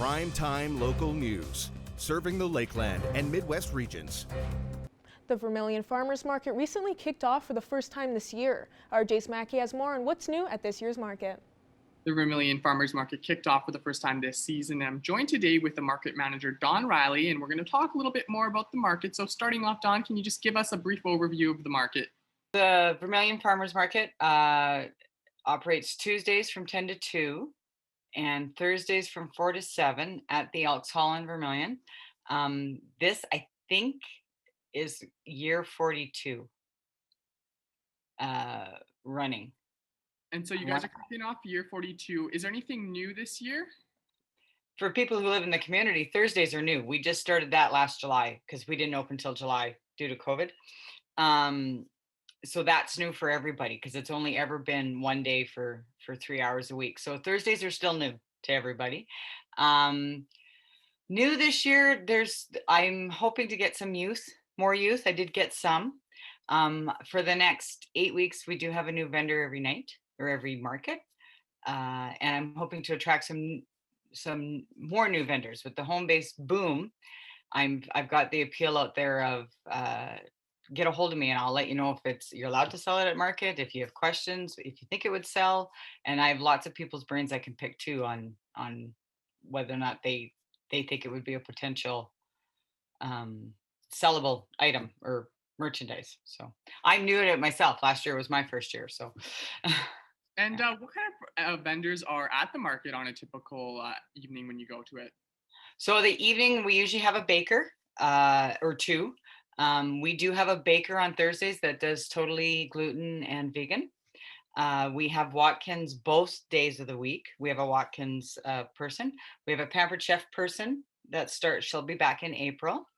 Prime-time local news, serving the Lakeland and Midwest regions. The Vermillion Farmers Market recently kicked off for the first time this year. RJ's Mackey has more on what's new at this year's market. The Vermillion Farmers Market kicked off for the first time this season. I'm joined today with the market manager, Don Riley, and we're going to talk a little bit more about the market. So starting off, Don, can you just give us a brief overview of the market? The Vermillion Farmers Market operates Tuesdays from 10 to 2 and Thursdays from 4 to 7 at the Elks Hall in Vermillion. This, I think, is year 42 running. And so you guys are kicking off year 42. Is there anything new this year? For people who live in the community, Thursdays are new. We just started that last July because we didn't open till July due to COVID. So that's new for everybody because it's only ever been one day for 3 hours a week. So Thursdays are still new to everybody. New this year, I'm hoping to get more youth. I did get some. For the next 8 weeks, we do have a new vendor every night or every market. And I'm hoping to attract some more new vendors with the home-based boom. I've got the appeal out there of get a hold of me and I'll let you know if you're allowed to sell it at market, if you have questions, if you think it would sell. And I have lots of people's brains I can pick too on whether or not they think it would be a potential sellable item or merchandise. So I'm new at it myself. Last year was my first year. So. And what kind of vendors are at the market on a typical evening when you go to it? So the evening, we usually have a baker or two. We do have a baker on Thursdays that does totally gluten and vegan. We have Watkins both days of the week. We have a Watkins person. We have a Pampered Chef person she'll be back in April.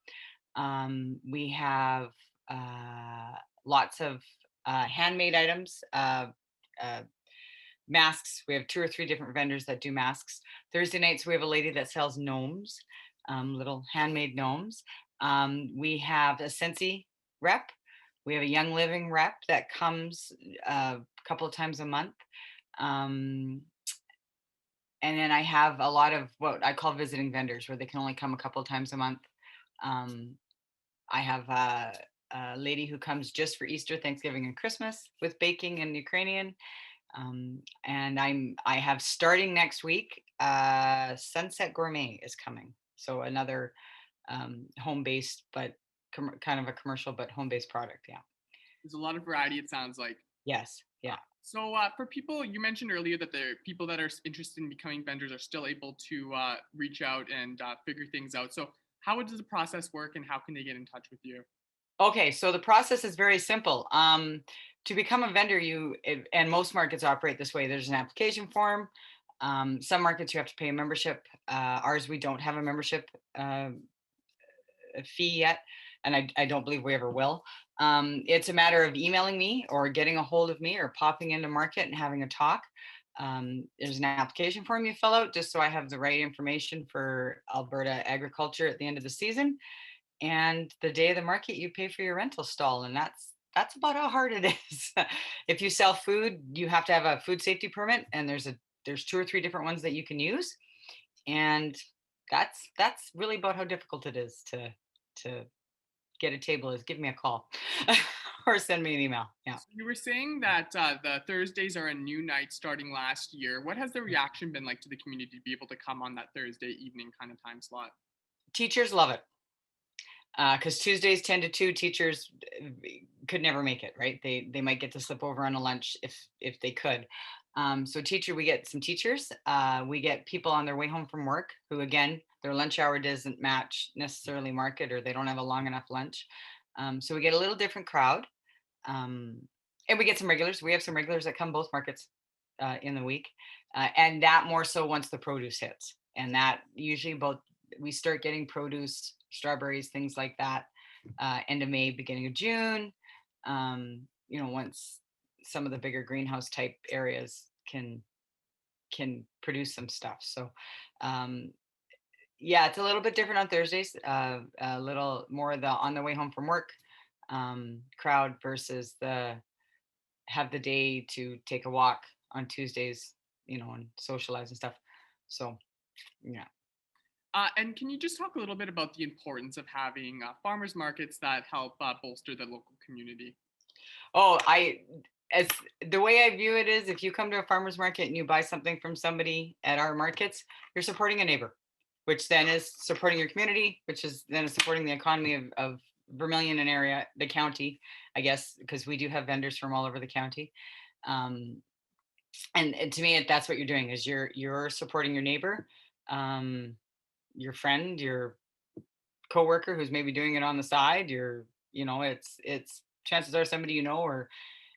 We have lots of handmade items, masks. We have 2 or 3 different vendors that do masks. Thursday nights, we have a lady that sells gnomes, little handmade gnomes. We have a Scentsy rep. We have a Young Living rep that comes a couple of times a month. And then I have a lot of what I call visiting vendors where they can only come a couple of times a month. I have a lady who comes just for Easter, Thanksgiving, and Christmas with baking and Ukrainian. And I have starting next week, Sunset Gourmet is coming. So another home-based, but kind of a commercial, but home-based product. Yeah. There's a lot of variety, it sounds like. Yes. Yeah. So for people, you mentioned earlier that the people that are interested in becoming vendors are still able to reach out and figure things out. So how does the process work and how can they get in touch with you? Okay, so the process is very simple. To become a vendor, and most markets operate this way. There's an application form. Some markets you have to pay a membership. Ours, we don't have a membership fee yet, and I don't believe we ever will. It's a matter of emailing me or getting a hold of me or popping into market and having a talk. There's an application form you fill out just so I have the right information for Alberta agriculture at the end of the season. And the day of the market, you pay for your rental stall, and that's about how hard it is. If you sell food, you have to have a food safety permit, and there's 2 or 3 different ones that you can use, and that's really about how difficult it is to get a table. Is give me a call or send me an email. Yeah. So you were saying that the Thursdays are a new night starting last year. What has the reaction been like to the community to be able to come on that Thursday evening kind of time slot? Teachers love it. Because Tuesdays 10 to 2, teachers could never make it, right? They might get to slip over on a lunch if they could. So we get some teachers. We get people on their way home from work who, again, their lunch hour doesn't match necessarily market, or they don't have a long enough lunch. So we get a little different crowd. And we get some regulars. We have some regulars that come both markets in the week. And that more so once the produce hits. And that usually we start getting produce, strawberries, things like that, end of May, beginning of June. Once some of the bigger greenhouse type areas can produce some stuff. So yeah, it's a little bit different on Thursdays, a little more on the way home from work crowd versus have the day to take a walk on Tuesdays, and socialize and stuff. So yeah. And can you just talk a little bit about the importance of having farmers markets that help bolster the local community? Oh, as the way I view it is, if you come to a farmer's market and you buy something from somebody at our markets, you're supporting a neighbor, which then is supporting your community, which is then supporting the economy of Vermillion and area, the county, I guess, because we do have vendors from all over the county. Um, and to me, that's what you're doing is you're supporting your neighbor, um, your friend, your coworker who's maybe doing it on the side. It's chances are somebody or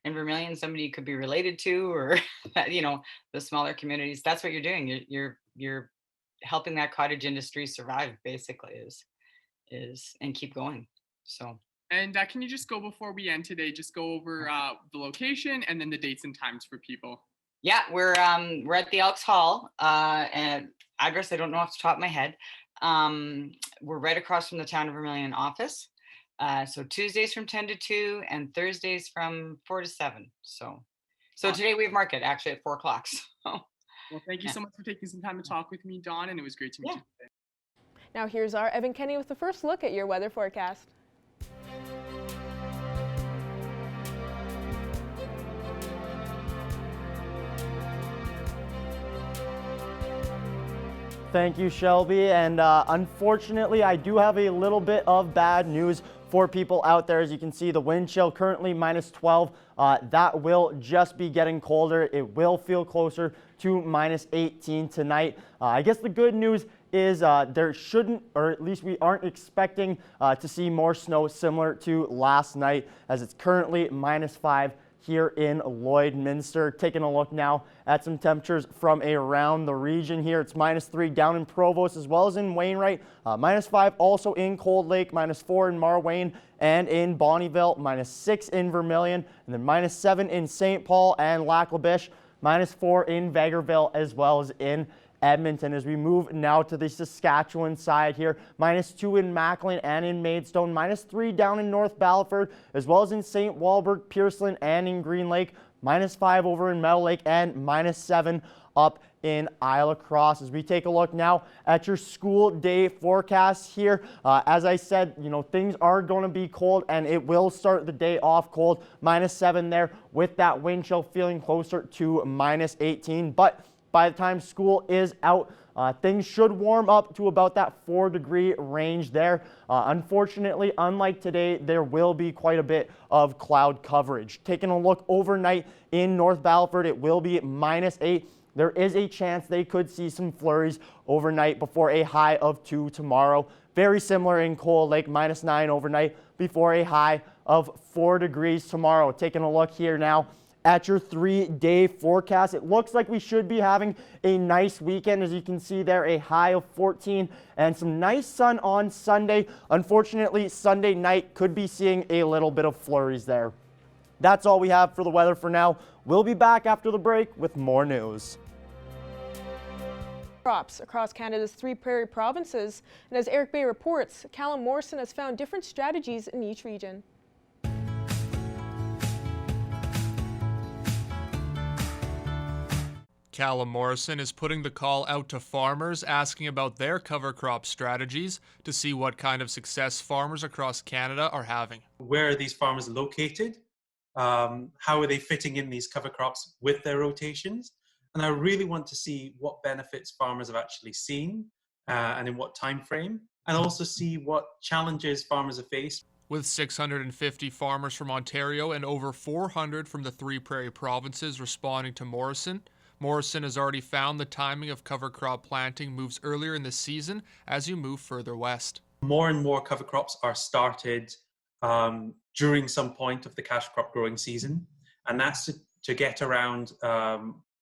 in Vermillion, somebody you could be related to, or the smaller communities. That's what you're doing. You're helping that cottage industry survive. Basically, is and keep going. So And can you just go before we end today, just go over the location and then the dates and times for people? yeah, we're at the Elks Hall, and address I don't know off the top of my head. We're right across from the Town of Vermillion office. So Tuesdays from 10 to 2 and Thursdays from 4 to 7. So Awesome. today we have market actually at 4 o'clock. So Well, thank you yeah. so much for taking some time to talk with me, Dawn, and it was great to meet Yeah. you today. Now here's our Evan Kenny with the first look at your weather forecast. Thank you, Shelby. And unfortunately, I do have a little bit of bad news for people out there. As you can see, the wind chill currently -12. That will just be getting colder. It will feel closer to -18 tonight. I guess the good news is there shouldn't, or at least we aren't expecting to see more snow similar to last night, as it's currently -5 here in Lloydminster. Taking a look now at some temperatures from around the region here. It's -3 down in Provost as well as in Wainwright. -5 also in Cold Lake, -4 in Marwayne and in Bonnyville, -6 in Vermillion, and then -7 in St. Paul and Lac-La-Biche, -4 in Vegreville as well as in Edmonton. As we move now to the Saskatchewan side here, -2 in Macklin and in Maidstone, -3 down in North Battleford, as well as in St. Walburg, Pearson, and in Green Lake, -5 over in Meadow Lake, and -7 up in Isle Cross. As we take a look now at your school day forecast here, as I said, things are going to be cold, and it will start the day off cold, -7 there, with that wind chill feeling closer to -18. But by the time school is out, things should warm up to about that 4-degree range there. Unfortunately, unlike today, there will be quite a bit of cloud coverage. Taking a look overnight in North Battleford, it will be -8. There is a chance they could see some flurries overnight before a high of 2 tomorrow. Very similar in Cold Lake, -9 overnight before a high of 4 degrees tomorrow. Taking a look here now at your 3-day forecast. It looks like we should be having a nice weekend. As you can see there, a high of 14 and some nice sun on Sunday. Unfortunately, Sunday night could be seeing a little bit of flurries there. That's all we have for the weather for now. We'll be back after the break with more news. Crops across Canada's 3 prairie provinces. And as Eric Bay reports, Callum Morrison has found different strategies in each region. Callum Morrison is putting the call out to farmers, asking about their cover crop strategies to see what kind of success farmers across Canada are having. Where are these farmers located? How are they fitting in these cover crops with their rotations? And I really want to see what benefits farmers have actually seen and in what time frame, and also see what challenges farmers have faced. With 650 farmers from Ontario and over 400 from the 3 prairie provinces responding to Morrison, Morrison has already found the timing of cover crop planting moves earlier in the season as you move further west. More and more cover crops are started during some point of the cash crop growing season, and that's to get around,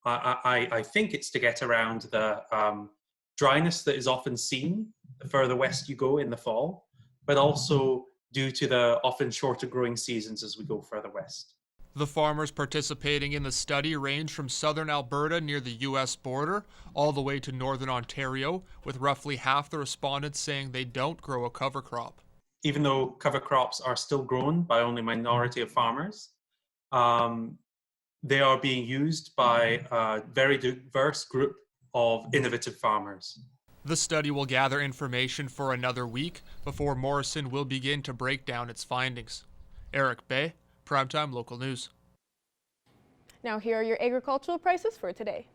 I think it's to get around the dryness that is often seen the further west you go in the fall, but also due to the often shorter growing seasons as we go further west. The farmers participating in the study range from southern Alberta near the U.S. border all the way to northern Ontario, with roughly half the respondents saying they don't grow a cover crop. Even though cover crops are still grown by only a minority of farmers, they are being used by a very diverse group of innovative farmers. The study will gather information for another week before Morrison will begin to break down its findings. Eric Bay, Primetime Local News. Now here are your agricultural prices for today.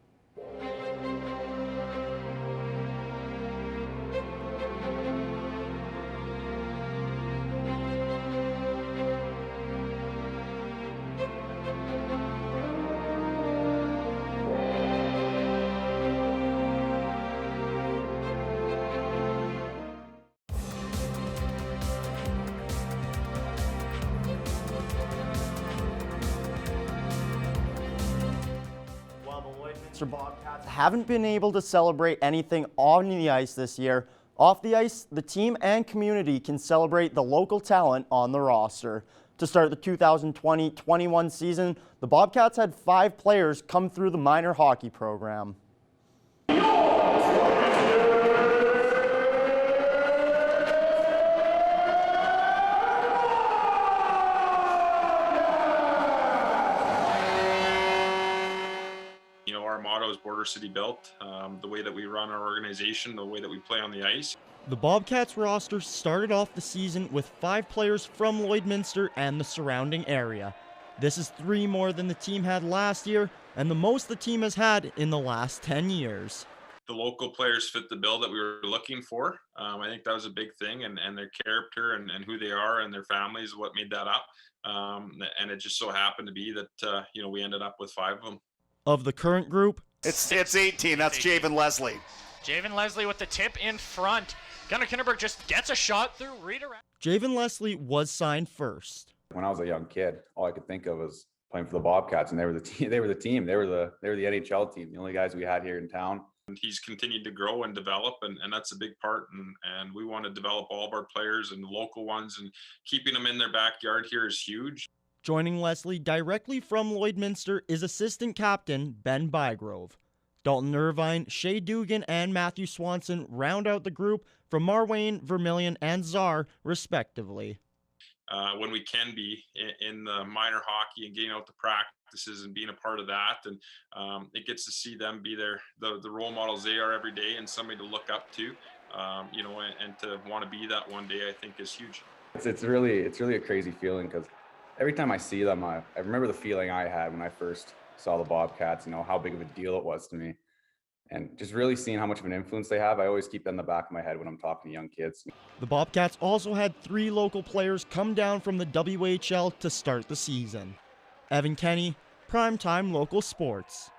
Bobcats haven't been able to celebrate anything on the ice this year. Off the ice, the team and community can celebrate the local talent on the roster. To start the 2020-21 season, the Bobcats had 5 players come through the minor hockey program. Our motto is Border City Built, the way that we run our organization, the way that we play on the ice. The Bobcats roster started off the season with 5 players from Lloydminster and the surrounding area. This is 3 more than the team had last year and the most the team has had in the last 10 years. The local players fit the bill that we were looking for. I think that was a big thing, and their character and who they are and their families, what made that up. And it just so happened to be that, we ended up with 5 of them. Of the current group, it's 18. That's Javen Leslie. Javen Leslie with the tip in front. Gunnar Kinderberg just gets a shot through redirect. Javen Leslie was signed first. When I was a young kid, all I could think of was playing for the Bobcats, and they were the team. They were the team. They were the NHL team. The only guys we had here in town. And he's continued to grow and develop, and that's a big part. And we want to develop all of our players and the local ones, and keeping them in their backyard here is huge. Joining Leslie directly from Lloydminster is assistant captain Ben Bygrove. Dalton Irvine, Shea Dugan, and Matthew Swanson round out the group from Marwayne, Vermillion, and Czar, respectively. When we can be in the minor hockey and getting out to practices and being a part of that, and it gets to see them be the role models they are every day, and somebody to look up to, and to want to be that one day, I think is huge. It's really a crazy feeling, because every time I see them, I remember the feeling I had when I first saw the Bobcats, how big of a deal it was to me. And just really seeing how much of an influence they have, I always keep that in the back of my head when I'm talking to young kids. The Bobcats also had 3 local players come down from the WHL to start the season. Evan Kenny, Primetime Local Sports.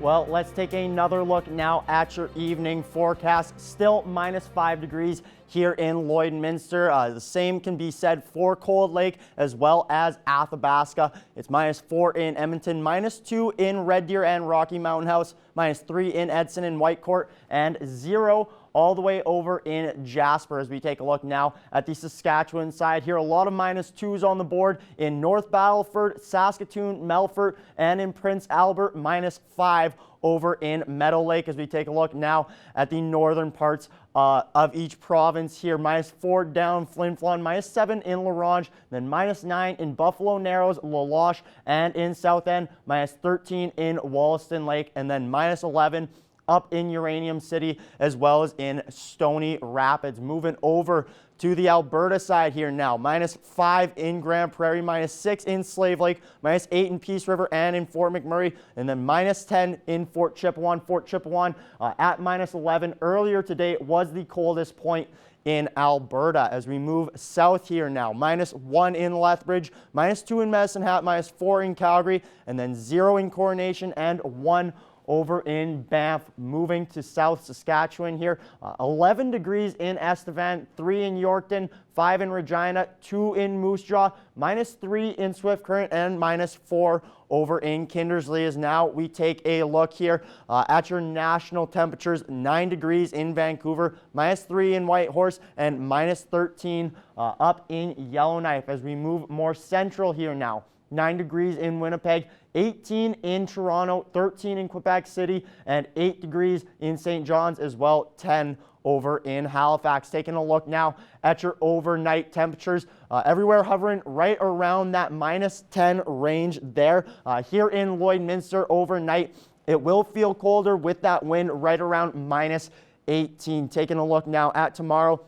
Well, let's take another look now at your evening forecast. Still -5 degrees here in Lloydminster. The same can be said for Cold Lake as well as Athabasca. It's -4 in Edmonton, -2 in Red Deer and Rocky Mountain House, -3 in Edson and Whitecourt, and 0 all the way over in Jasper. As we take a look now at the Saskatchewan side here, a lot of -2s on the board in North Battleford, Saskatoon, Melfort, and in Prince Albert, -5 over in Meadow Lake. As we take a look now at the northern parts of each province here, -4 down Flin Flon, -7 in La Ronge, then -9 in Buffalo Narrows, La Loche, and in South End, -13 in Wollaston Lake, and then -11 up in Uranium City, as well as in Stony Rapids. Moving over to the Alberta side here now, -5 in Grand Prairie, -6 in Slave Lake, -8 in Peace River and in Fort McMurray, and then -10 in Fort Chipewyan. Fort Chipewyan at -11 earlier today was the coldest point in Alberta. As we move south here now, -1 in Lethbridge, -2 in Medicine Hat, -4 in Calgary, and then 0 in Coronation and 1 over in Banff. Moving to South Saskatchewan here, 11 degrees in Estevan, 3 in Yorkton, 5 in Regina, 2 in Moose Jaw, -3 in Swift Current, and -4 over in Kindersley. As now we take a look here at your national temperatures, 9 degrees in Vancouver, -3 in Whitehorse, and -13 up in Yellowknife. As we move more central here now, 9 degrees in Winnipeg, 18 in Toronto, 13 in Quebec City, and 8 degrees in St. John's as well, 10 over in Halifax. Taking a look now at your overnight temperatures, everywhere hovering right around that -10 range there. Here in Lloydminster overnight, it will feel colder with that wind right around -18. Taking a look now at tomorrow,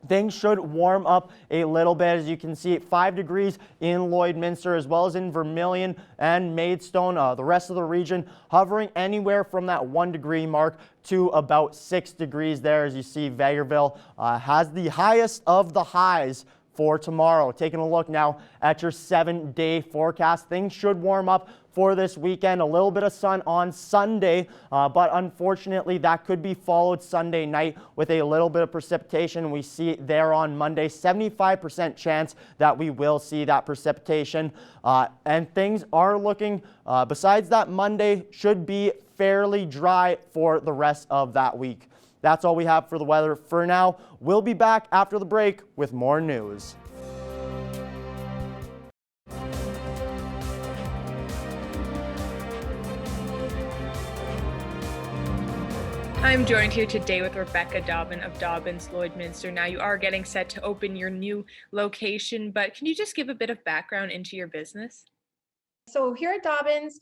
things should warm up a little bit. As you can see, 5 degrees in Lloydminster as well as in Vermillion and Maidstone. The rest of the region hovering anywhere from that 1 degree mark to about 6 degrees there. As you see, Vegreville has the highest of the highs for tomorrow. Taking a look now at your 7-day forecast, things should warm up for this weekend. A little bit of sun on Sunday, but unfortunately that could be followed Sunday night with a little bit of precipitation. We see it there on Monday, 75% chance that we will see that precipitation. And things are looking, besides that Monday, should be fairly dry for the rest of that week. That's all we have for the weather for now. We'll be back after the break with more news. I'm joined here today with Rebecca Dobbin of Dobbin's Lloydminster. Now, you are getting set to open your new location, but can you just give a bit of background into your business? So here at Dobbin's,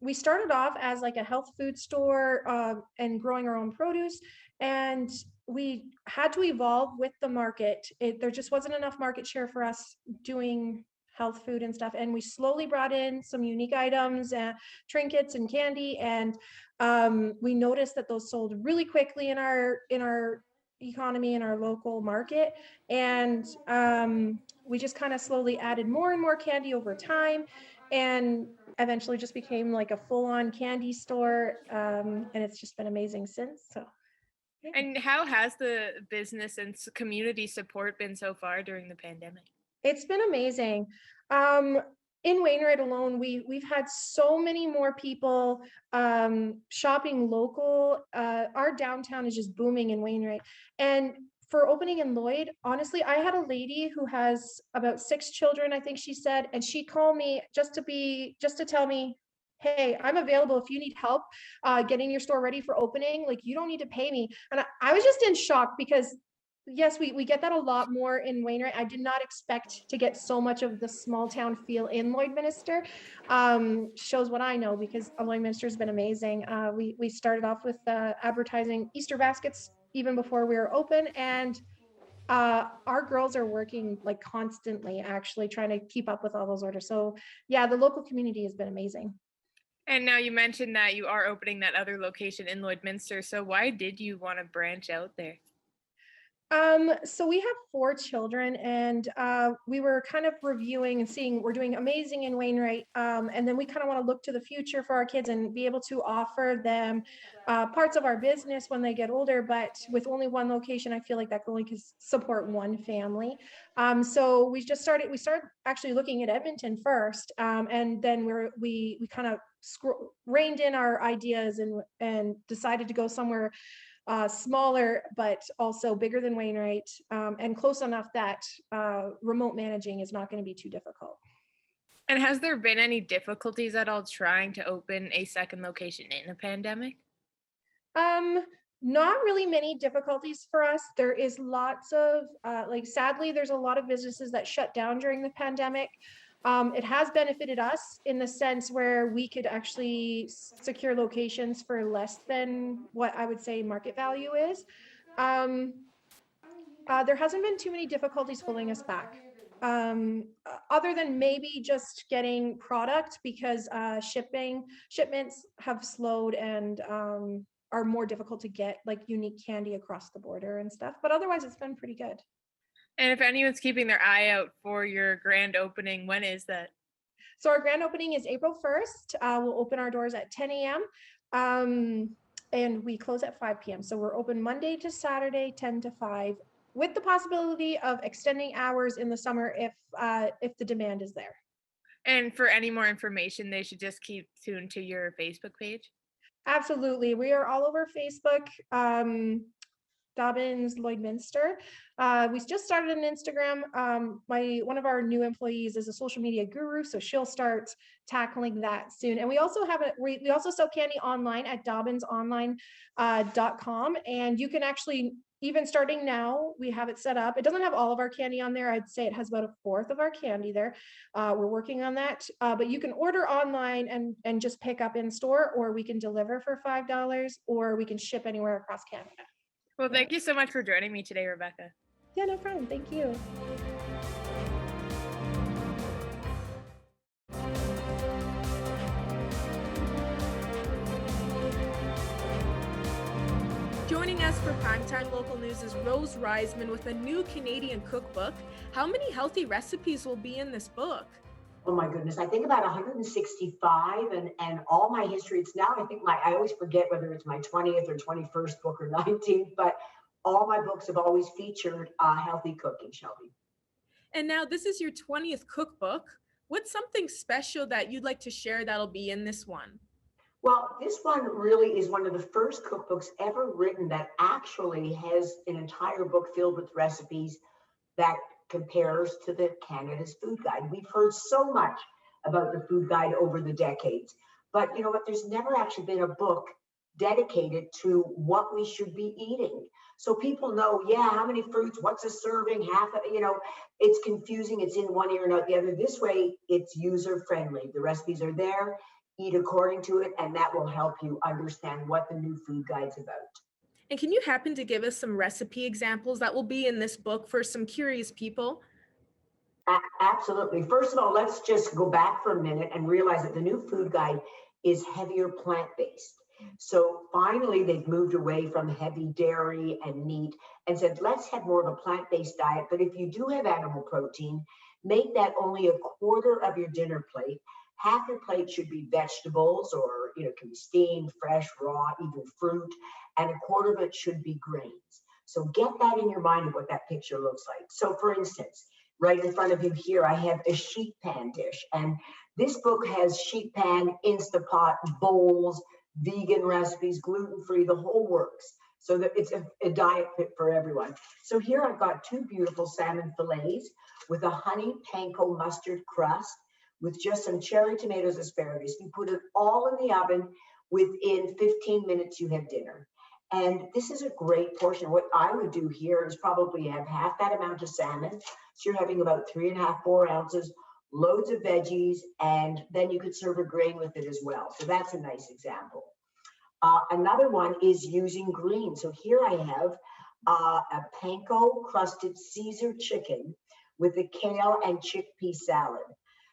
we started off as like a health food store and growing our own produce, and we had to evolve with the market. There just wasn't enough market share for us doing health food and stuff, and we slowly brought in some unique items and trinkets and candy, and we noticed that those sold really quickly in our economy, in our local market, and we just kind of slowly added more and more candy over time, and eventually just became like a full-on candy store, and it's just been amazing since. So yeah. And how has the business and community support been so far during the pandemic? It's been amazing. In Wainwright alone, we've had so many more people shopping local. Our downtown is just booming in Wainwright. And for opening in Lloyd, honestly, I had a lady who has about 6 children, I think she said, and she called me just to tell me, hey, I'm available if you need help getting your store ready for opening. Like, you don't need to pay me. And I was just in shock because yes, we get that a lot more in Wainwright. I did not expect to get so much of the small town feel in Lloydminster. Shows what I know, because Lloydminster has been amazing. We started off with advertising Easter baskets even before we were open, and our girls are working like constantly, actually trying to keep up with all those orders. So yeah, the local community has been amazing. And now you mentioned that you are opening that other location in Lloydminster. So why did you want to branch out there? So we have 4 children, and we were kind of reviewing and seeing we're doing amazing in Wainwright, and then we kind of want to look to the future for our kids and be able to offer them parts of our business when they get older. But with only 1 location, I feel like that only can support 1 family. So we started actually looking at Edmonton first, and then we kind of reined in our ideas and decided to go somewhere smaller, but also bigger than Wainwright, and close enough that remote managing is not going to be too difficult. And has there been any difficulties at all trying to open a second location in a pandemic? Not really many difficulties for us. There is lots of, sadly, there's a lot of businesses that shut down during the pandemic. It has benefited us in the sense where we could actually secure locations for less than what I would say market value is. There hasn't been too many difficulties holding us back, other than maybe just getting product, because shipments have slowed and are more difficult to get, like unique candy across the border and stuff. But otherwise, it's been pretty good. And if anyone's keeping their eye out for your grand opening, when is that? So our grand opening is April 1st. We'll open our doors at 10 a.m. And we close at 5 p.m. So we're open Monday to Saturday, 10 to 5, with the possibility of extending hours in the summer if the demand is there. And for any more information, they should just keep tuned to your Facebook page? Absolutely. We are all over Facebook. Dobbins Lloydminster. We just started an Instagram. One of our new employees is a social media guru, so she'll start tackling that soon. And we also have we also sell candy online at dobbinsonline.com, and you can actually, even starting now, we have it set up. It doesn't have all of our candy on there. I'd say it has about a fourth of our candy there. We're working on that, but you can order online and just pick up in store, or we can deliver for $5, or we can ship anywhere across Canada. Well, thank you so much for joining me today, Rebecca. Yeah, no problem. Thank you. Joining us for Primetime Local News is Rose Reisman with a new Canadian cookbook. How many healthy recipes will be in this book? Oh my goodness, I think about 165 and all my history. It's now, I think I always forget whether it's my 20th or 21st book or 19th, but all my books have always featured healthy cooking, Shelby. And now this is your 20th cookbook. What's something special that you'd like to share that'll be in this one? Well, this one really is one of the first cookbooks ever written that actually has an entire book filled with recipes that compares to the Canada's Food Guide. We've heard so much about the Food Guide over the decades, but you know what? There's never actually been a book dedicated to what we should be eating. So people know, yeah, how many fruits, what's a serving, half of, it's confusing. It's in one ear and out the other. This way, it's user friendly. The recipes are there, eat according to it, and that will help you understand what the new Food Guide's about. And can you happen to give us some recipe examples that will be in this book for some curious people? Absolutely. First of all, let's just go back for a minute and realize that the new Food Guide is heavier plant-based. So finally, they've moved away from heavy dairy and meat and said, let's have more of a plant-based diet. But if you do have animal protein, make that only a quarter of your dinner plate. Half your plate should be vegetables, or can be steamed, fresh, raw, even fruit, and a quarter of it should be grains. So get that in your mind of what that picture looks like. So for instance, right in front of you here, I have a sheet pan dish, and this book has sheet pan, Instapot, bowls, vegan recipes, gluten-free, the whole works. So that it's a diet fit for everyone. So here I've got two beautiful salmon fillets with a honey panko mustard crust, with just some cherry tomatoes, asparagus. You put it all in the oven. Within 15 minutes, you have dinner. And this is a great portion. What I would do here is probably have half that amount of salmon. So you're having about 3.5, 4 ounces, loads of veggies, and then you could serve a grain with it as well. So that's a nice example. Another one is using greens. So here I have a panko crusted Caesar chicken with a kale and chickpea salad.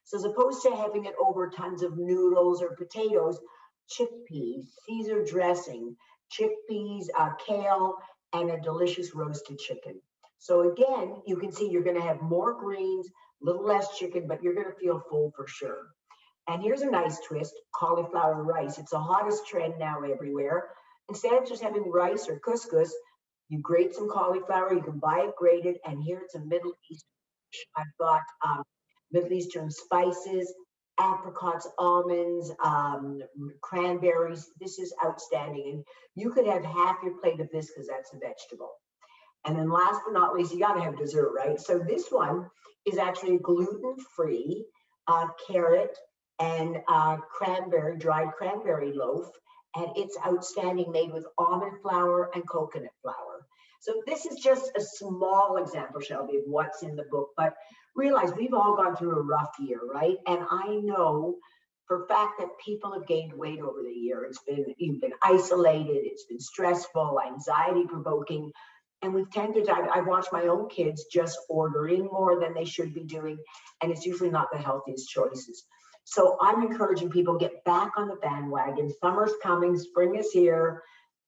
So as opposed to having it over tons of noodles or potatoes, chickpeas, Caesar dressing, chickpeas, kale, and a delicious roasted chicken. So again, you can see you're going to have more greens, a little less chicken, but you're going to feel full for sure. And here's a nice twist, cauliflower rice. It's the hottest trend now everywhere. Instead of just having rice or couscous, you grate some cauliflower, you can buy it grated, and here it's a Middle East dish. I've got Middle Eastern spices, apricots, almonds, cranberries. This is outstanding. And you could have half your plate of this because that's a vegetable. And then last but not least, you got to have dessert, right? So this one is actually gluten-free carrot and dried cranberry loaf. And it's outstanding, made with almond flour and coconut flour. So this is just a small example, Shelby, of what's in the book. But realize we've all gone through a rough year, right? And I know for a fact that people have gained weight over the year. You've been isolated, it's been stressful, anxiety provoking. And we've tended to, I've watched my own kids just order in more than they should be doing. And it's usually not the healthiest choices. So I'm encouraging people to get back on the bandwagon. Summer's coming, spring is here.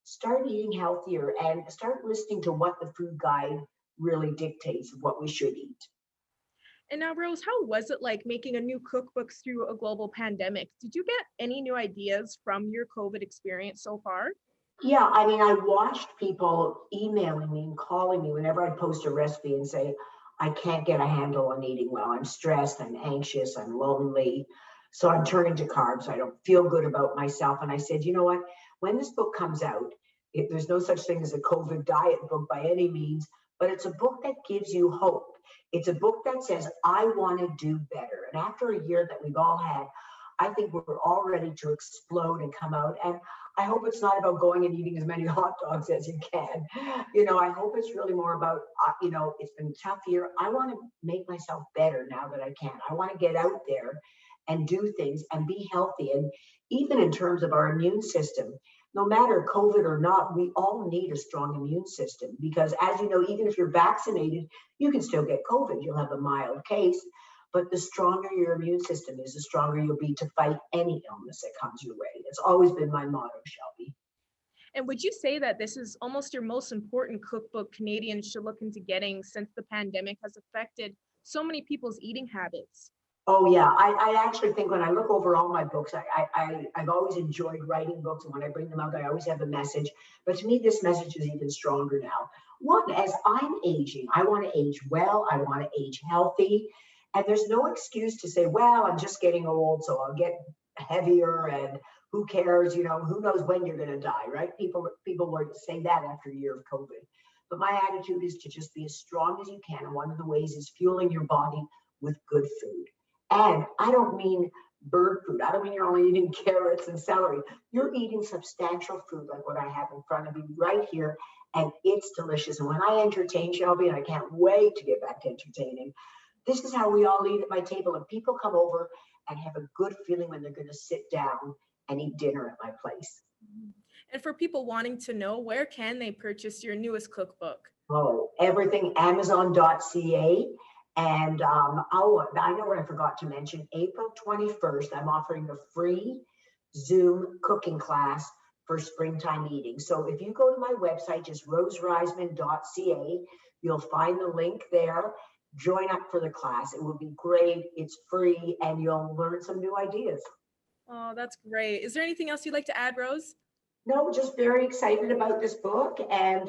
Start eating healthier and start listening to what the Food Guide really dictates of what we should eat. And now, Rose, how was it like making a new cookbook through a global pandemic? Did you get any new ideas from your COVID experience so far? Yeah, I mean, I watched people emailing me and calling me whenever I'd post a recipe and say, I can't get a handle on eating well. I'm stressed, I'm anxious, I'm lonely. So I'm turning to carbs. I don't feel good about myself. And I said, you know what? When this book comes out, There's no such thing as a COVID diet book by any means, but it's a book that gives you hope. It's a book that says, I want to do better. And after a year that we've all had, I think we're all ready to explode and come out. And I hope it's not about going and eating as many hot dogs as you can. I hope it's really more about, it's been a tough year. I want to make myself better now that I can. I want to get out there and do things and be healthy. And even in terms of our immune system, no matter COVID or not, we all need a strong immune system because, as you know, even if you're vaccinated, you can still get COVID. You'll have a mild case, but the stronger your immune system is, the stronger you'll be to fight any illness that comes your way. It's always been my motto, Shelby. And would you say that this is almost your most important cookbook Canadians should look into getting since the pandemic has affected so many people's eating habits? Oh yeah, I actually think when I look over all my books, I've always enjoyed writing books, and when I bring them out, I always have a message. But to me, this message is even stronger now. One, as I'm aging, I want to age well, I want to age healthy, and there's no excuse to say, well, I'm just getting old, so I'll get heavier, and who cares? Who knows when you're going to die, right? People were saying that after a year of COVID. But my attitude is to just be as strong as you can, and one of the ways is fueling your body with good food. And I don't mean bird food. I don't mean you're only eating carrots and celery. You're eating substantial food like what I have in front of you right here, and it's delicious. And when I entertain, Shelby, and I can't wait to get back to entertaining, this is how we all eat at my table. And people come over and have a good feeling when they're going to sit down and eat dinner at my place. And for people wanting to know, where can they purchase your newest cookbook? Oh, everything, Amazon.ca. And I know what I forgot to mention, April 21st, I'm offering a free Zoom cooking class for springtime eating. So if you go to my website, just rosereisman.ca, you'll find the link there. Join up for the class. It will be great. It's free, and you'll learn some new ideas. Oh, that's great. Is there anything else you'd like to add, Rose? No, just very excited about this book, and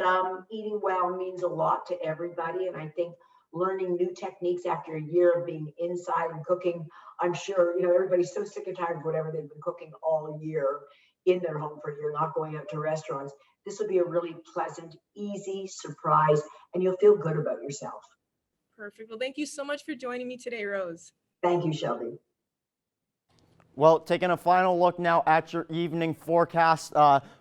eating well means a lot to everybody. And I think learning new techniques after a year of being inside and cooking, I'm sure, everybody's so sick and tired of whatever they've been cooking all year in their home for a year, not going out to restaurants. This will be a really pleasant, easy surprise, and you'll feel good about yourself. Perfect. Well, thank you so much for joining me today, Rose. Thank you, Shelby. Well, taking a final look now at your evening forecast.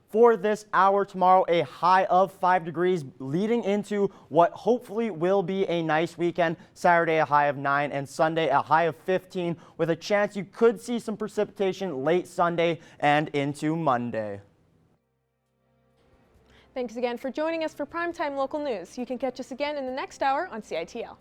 For this hour tomorrow, a high of 5 degrees leading into what hopefully will be a nice weekend. Saturday, a high of 9, and Sunday, a high of 15, with a chance you could see some precipitation late Sunday and into Monday. Thanks again for joining us for Primetime Local News. You can catch us again in the next hour on CITL.